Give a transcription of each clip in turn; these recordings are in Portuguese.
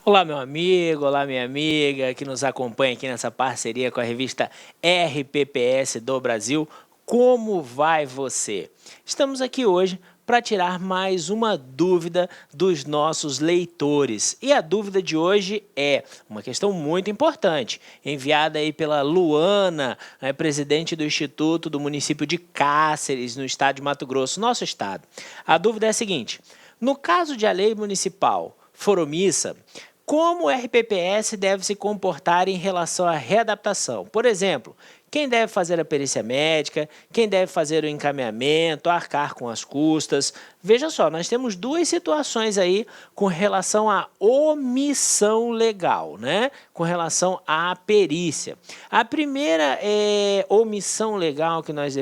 Olá, meu amigo, olá, minha amiga, que nos acompanha aqui nessa parceria com a revista RPPS do Brasil. Como vai você? Estamos aqui hoje para tirar mais uma dúvida dos nossos leitores. E a dúvida de hoje é uma questão muito importante, enviada aí pela Luana, presidente do Instituto do município de Cáceres, no estado de Mato Grosso, nosso estado. A dúvida é a seguinte: no caso de a lei municipal for omissa, como o RPPS deve se comportar em relação à readaptação? Por exemplo, quem deve fazer a perícia médica, quem deve fazer o encaminhamento, arcar com as custas. Veja só, nós temos duas situações aí com relação à omissão legal, né? Com relação à perícia. A primeira omissão legal que nós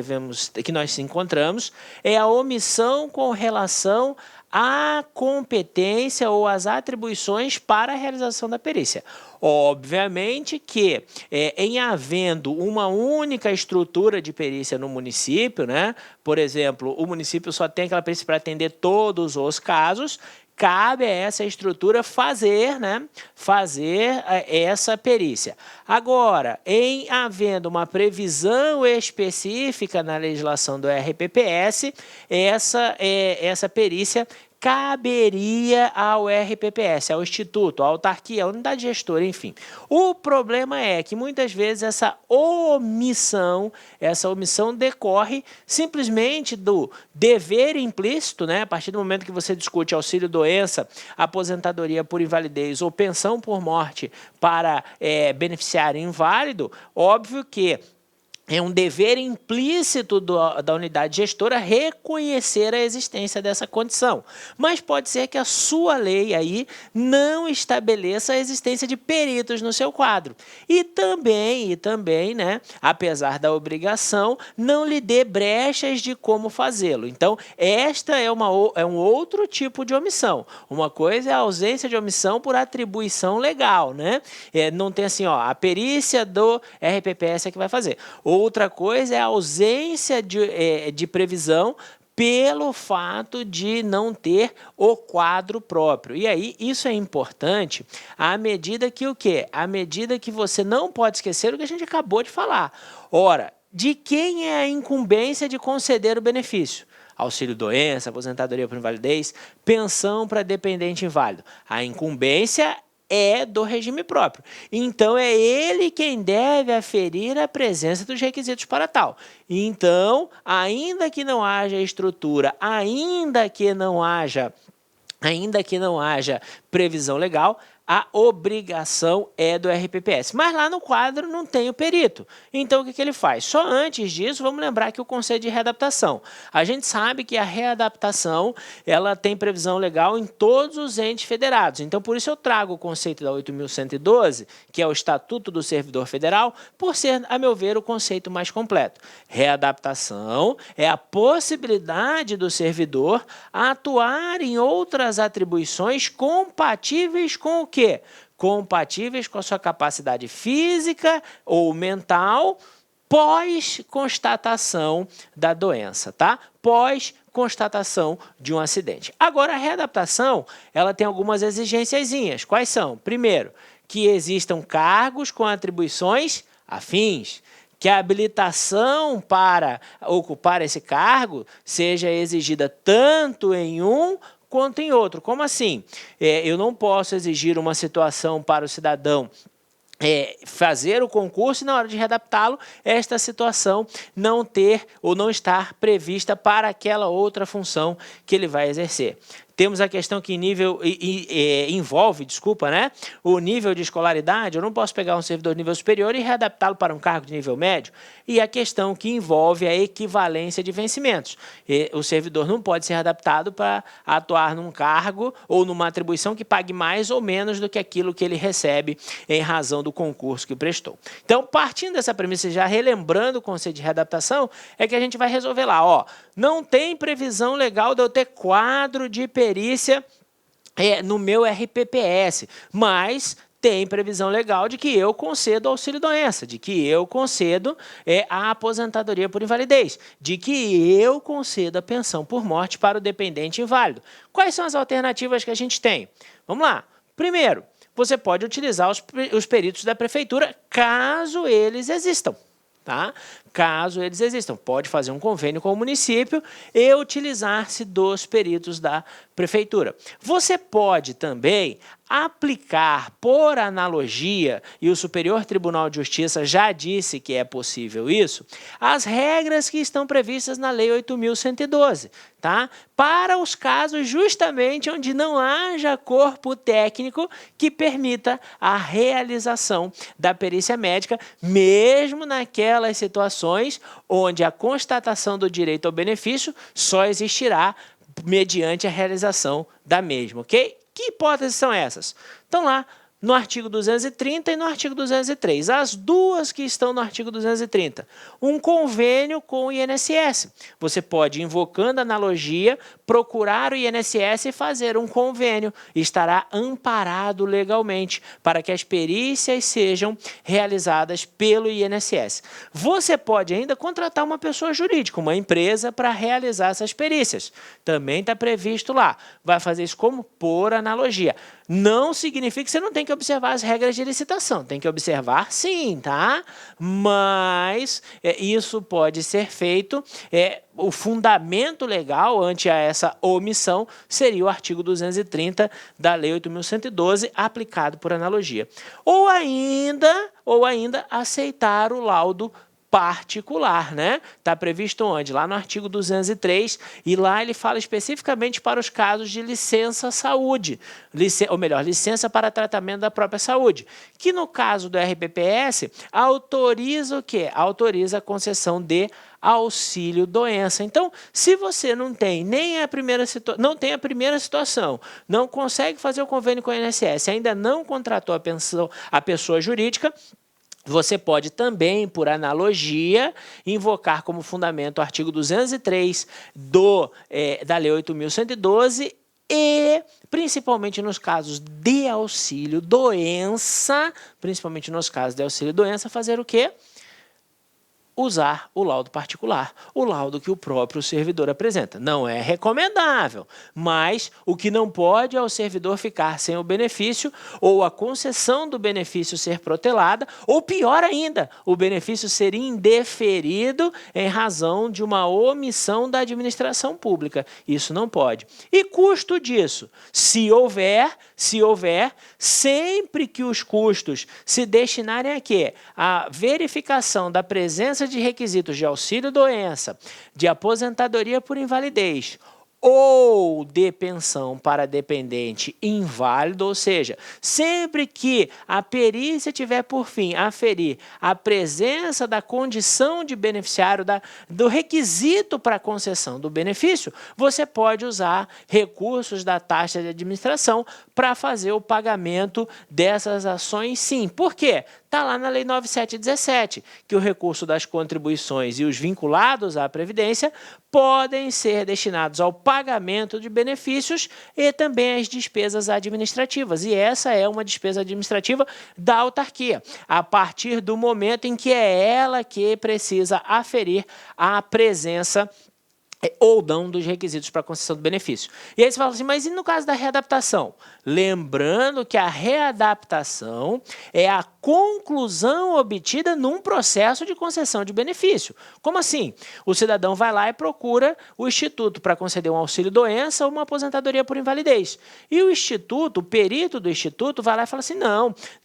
encontramos é a omissão com relação a competência ou as atribuições para a realização da perícia. Obviamente que, em havendo uma única estrutura de perícia no município, né? Por exemplo, o município só tem aquela perícia para atender todos os casos, cabe a essa estrutura fazer essa perícia. Agora, em havendo uma previsão específica na legislação do RPPS, essa perícia caberia ao RPPS, ao Instituto, à autarquia, à unidade gestora, enfim. O problema é que muitas vezes essa omissão decorre simplesmente do dever implícito, né? A partir do momento que você discute auxílio-doença, aposentadoria por invalidez ou pensão por morte para beneficiário inválido, óbvio que é um dever implícito da unidade gestora reconhecer a existência dessa condição. Mas pode ser que a sua lei aí não estabeleça a existência de peritos no seu quadro. E também, né, apesar da obrigação, não lhe dê brechas de como fazê-lo. Então, esta é um outro tipo de omissão. Uma coisa é a ausência de omissão por atribuição legal, né? Não tem assim, a perícia do RPPS é que vai fazer. Outra coisa é a ausência de previsão pelo fato de não ter o quadro próprio. E aí, isso é importante à medida que o quê? À medida que você não pode esquecer o que a gente acabou de falar. Ora, de quem é a incumbência de conceder o benefício? Auxílio-doença, aposentadoria por invalidez, pensão para dependente inválido. A incumbência é do regime próprio. Então, é ele quem deve aferir a presença dos requisitos para tal. Então, ainda que não haja estrutura, ainda que não haja previsão legal, a obrigação é do RPPS. Mas lá no quadro não tem o perito. Então, o que ele faz? Só antes disso, vamos lembrar que o conceito de readaptação. A gente sabe que a readaptação ela tem previsão legal em todos os entes federados. Então, por isso eu trago o conceito da 8.112, que é o Estatuto do Servidor Federal, por ser, a meu ver, o conceito mais completo. Readaptação é a possibilidade do servidor atuar em outras atribuições compatíveis com o quê? Compatíveis com a sua capacidade física ou mental pós-constatação da doença, tá? Pós-constatação de um acidente. Agora, a readaptação, ela tem algumas exigênciazinhas. Quais são? Primeiro, que existam cargos com atribuições afins, que a habilitação para ocupar esse cargo seja exigida tanto em um quanto em outro. Como assim? Eu não posso exigir uma situação para o cidadão fazer o concurso e na hora de readaptá-lo, esta situação não ter ou não estar prevista para aquela outra função que ele vai exercer. Temos a questão que envolve, né, o nível de escolaridade. Eu não posso pegar um servidor de nível superior e readaptá-lo para um cargo de nível médio. E a questão que envolve a equivalência de vencimentos. O servidor não pode ser readaptado para atuar num cargo ou numa atribuição que pague mais ou menos do que aquilo que ele recebe em razão do concurso que prestou. Então, partindo dessa premissa, já relembrando o conceito de readaptação, é que a gente vai resolver lá, não tem previsão legal de eu ter quadro de perícia no meu RPPS, mas tem previsão legal de que eu concedo auxílio-doença, de que eu concedo a aposentadoria por invalidez, de que eu concedo a pensão por morte para o dependente inválido. Quais são as alternativas que a gente tem? Vamos lá. Primeiro, você pode utilizar os peritos da prefeitura, caso eles existam. Tá? Caso eles existam, pode fazer um convênio com o município e utilizar-se dos peritos da prefeitura. Você pode também aplicar por analogia, e o Superior Tribunal de Justiça já disse que é possível isso, as regras que estão previstas na Lei 8.112, tá? Para os casos justamente onde não haja corpo técnico que permita a realização da perícia médica, mesmo naquelas situações onde a constatação do direito ao benefício só existirá mediante a realização da mesma, ok? Que hipóteses são essas? Estão lá no artigo 230 e no artigo 203. As duas que estão no artigo 230. Um convênio com o INSS. Você pode, invocando analogia, procurar o INSS e fazer um convênio. Estará amparado legalmente para que as perícias sejam realizadas pelo INSS. Você pode ainda contratar uma pessoa jurídica, uma empresa, para realizar essas perícias. Também está previsto lá. Vai fazer isso como? Por analogia. Não significa que você não tem que observar as regras de licitação. Tem que observar sim, tá? Mas isso pode ser feito. O fundamento legal ante essa omissão seria o artigo 230 da Lei 8.112, aplicado por analogia. Ou ainda aceitar o laudo particular, né? Está previsto onde? Lá no artigo 203, e lá ele fala especificamente para os casos de licença saúde, ou melhor, licença para tratamento da própria saúde, que no caso do RPPS autoriza o quê? Autoriza a concessão de auxílio doença. Então, se você não tem nem a primeira situação, não consegue fazer o convênio com o INSS, ainda não contratou a pessoa jurídica, você pode também, por analogia, invocar como fundamento o artigo 203 da Lei 8.112 e, principalmente nos casos de auxílio-doença, fazer o quê? Usar o laudo particular, o laudo que o próprio servidor apresenta. Não é recomendável, mas o que não pode é o servidor ficar sem o benefício ou a concessão do benefício ser protelada, ou pior ainda, o benefício ser indeferido em razão de uma omissão da administração pública. Isso não pode. E custo disso? Se houver, sempre que os custos se destinarem a quê? A verificação da presença de requisitos de auxílio-doença, de aposentadoria por invalidez ou de pensão para dependente inválido, ou seja, sempre que a perícia tiver por fim aferir a presença da condição de beneficiário, do requisito para a concessão do benefício, você pode usar recursos da taxa de administração para fazer o pagamento dessas ações, sim. Por quê? Está lá na Lei 9.717, que o recurso das contribuições e os vinculados à Previdência podem ser destinados ao pagamento de benefícios e também às despesas administrativas. E essa é uma despesa administrativa da autarquia, a partir do momento em que é ela que precisa aferir a presença ou não dos requisitos para a concessão do benefício. E aí você fala assim, mas e no caso da readaptação? Lembrando que a readaptação é a conclusão obtida num processo de concessão de benefício. Como assim? O cidadão vai lá e procura o instituto para conceder um auxílio-doença ou uma aposentadoria por invalidez. E o instituto, o perito do instituto, vai lá e fala assim,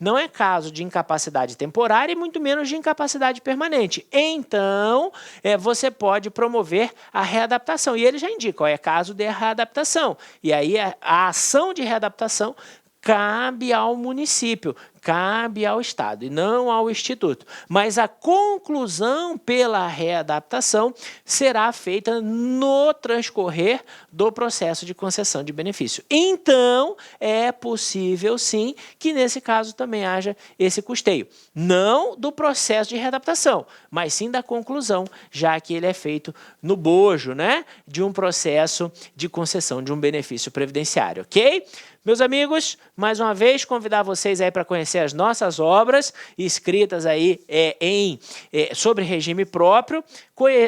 não é caso de incapacidade temporária e muito menos de incapacidade permanente. Então, você pode promover a readaptação. E ele já indica, é caso de readaptação. E aí a ação de readaptação cabe ao município, cabe ao Estado e não ao Instituto. Mas a conclusão pela readaptação será feita no transcorrer do processo de concessão de benefício. Então, é possível, sim, que nesse caso também haja esse custeio. Não do processo de readaptação, mas sim da conclusão, já que ele é feito no bojo, né, de um processo de concessão de um benefício previdenciário, ok? Meus amigos, mais uma vez, convidar vocês aí para conhecer as nossas obras escritas aí sobre regime próprio,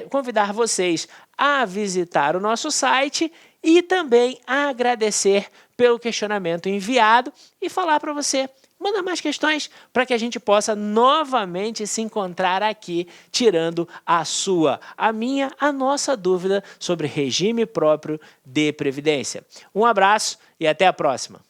convidar vocês a visitar o nosso site e também agradecer pelo questionamento enviado e falar para você Manda mais questões para que a gente possa novamente se encontrar aqui, tirando a sua, a minha, a nossa dúvida sobre regime próprio de previdência. Um abraço e até a próxima.